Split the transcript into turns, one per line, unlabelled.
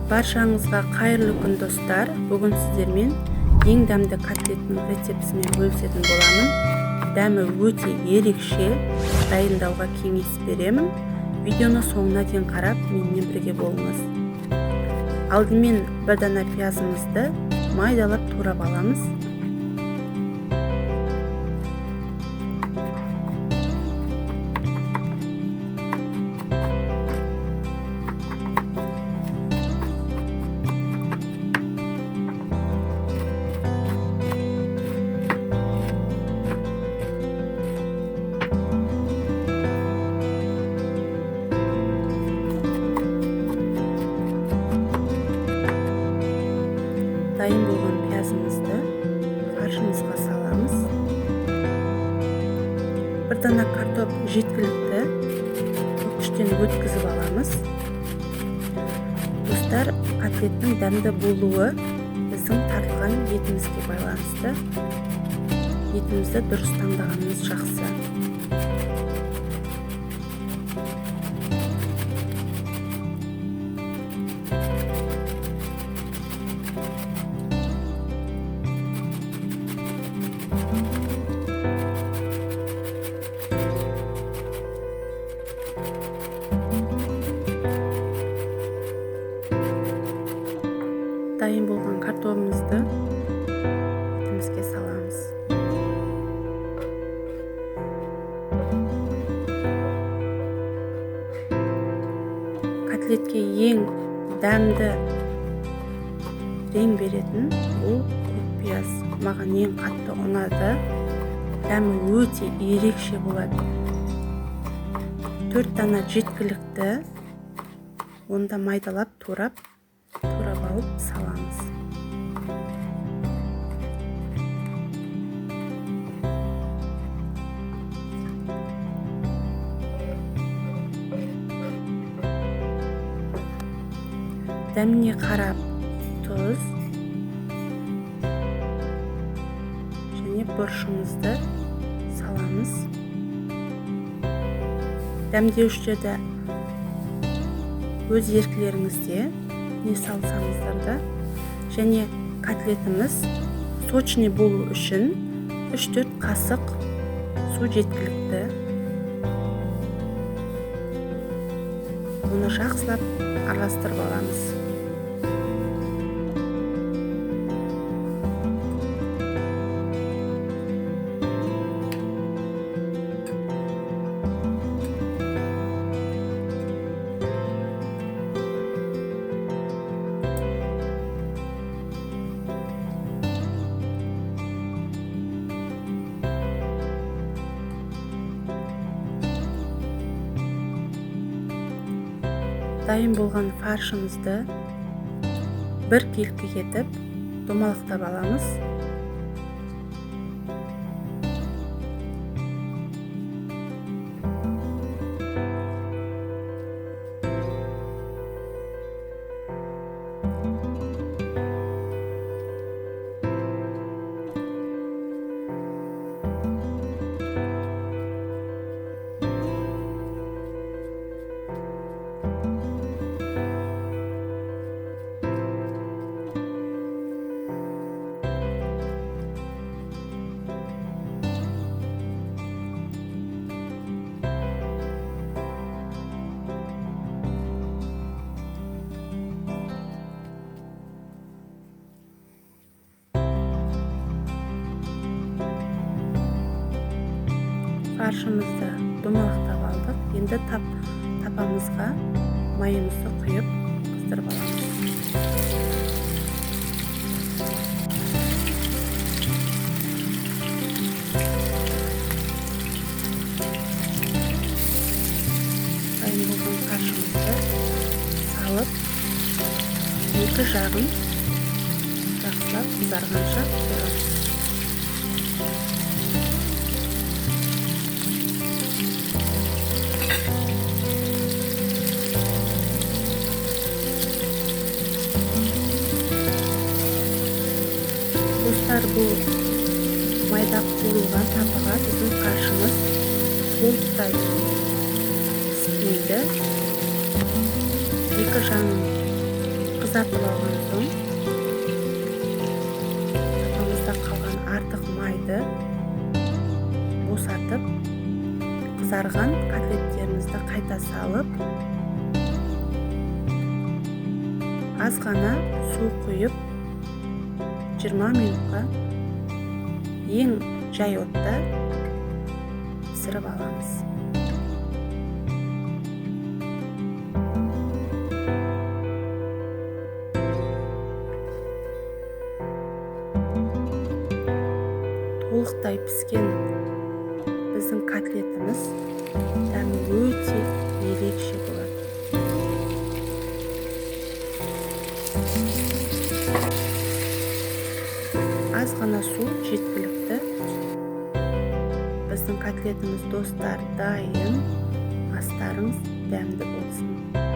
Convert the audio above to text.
Баршаңызға қайырлы күн достар. Бүгін сіздермен ең дәмді котлеттің рецептісімен бөлісетін боламын. Дәмі өте ерекше, дайындауға кеңес беремін. Видеоны соңына дейін қарап, менімен бірге болыңыз. Алдымен бір дана пиязымызды майдалап турап аламыз. Дайын болған пиязымызды фаршымызға саламыз. Бір дана картоп жеткілікті көкіштен өткізіп аламыз. Достар, котлеттің дәмді болуы біздің тартқан етімізге байланысты. Етімізді дұрыс таңдағанымыз жақсы. Дайын болған картопымызды етімізге саламыз. Котлетке ең дәмді рең беретін бұл көк пияз. Маған ең қатты ұнады. Дәмі өте ерекше болады. 4 дана жеткілікті. Онда майдалап турап алып саламыз. Дәміне қарап тұз және бұрышымызды саламыз. Дәмдеуіштерді өз еркілеріңізде не салсаңыздар да, және котлетіміз сочный болу үшін 3-4 қасық су жеткілікті. Оны жақсылап араластырып аламыз. Дайын болған фаршымызды бір келкі етіп домалақтап аламыз. Фаршымызды домалақтап алдық. Енді тапамызға майымызды құйып қыздырып аламыз. Дайын болған фаршымызды салып, екі жағын жақсылап қызарғанша пісіреміз. Достар, бұл майда қуырылған тапаға біздің қаршымыз толықтай піспейді. Екі жағын Тазартып алған соң тапамызда қалған артық майды босатып, қызарған котлеттерімізді қайта салып, аз ғана су құйып 20 минутқа ең жай отта пісіріп аламыз. Толықтай піскен біздің котлетіміз дәмі өте ерекше болады. Аз ғана су жеткілікті. Біздің котлетіміз достар дайын. Астарыңыз дәмді болсын.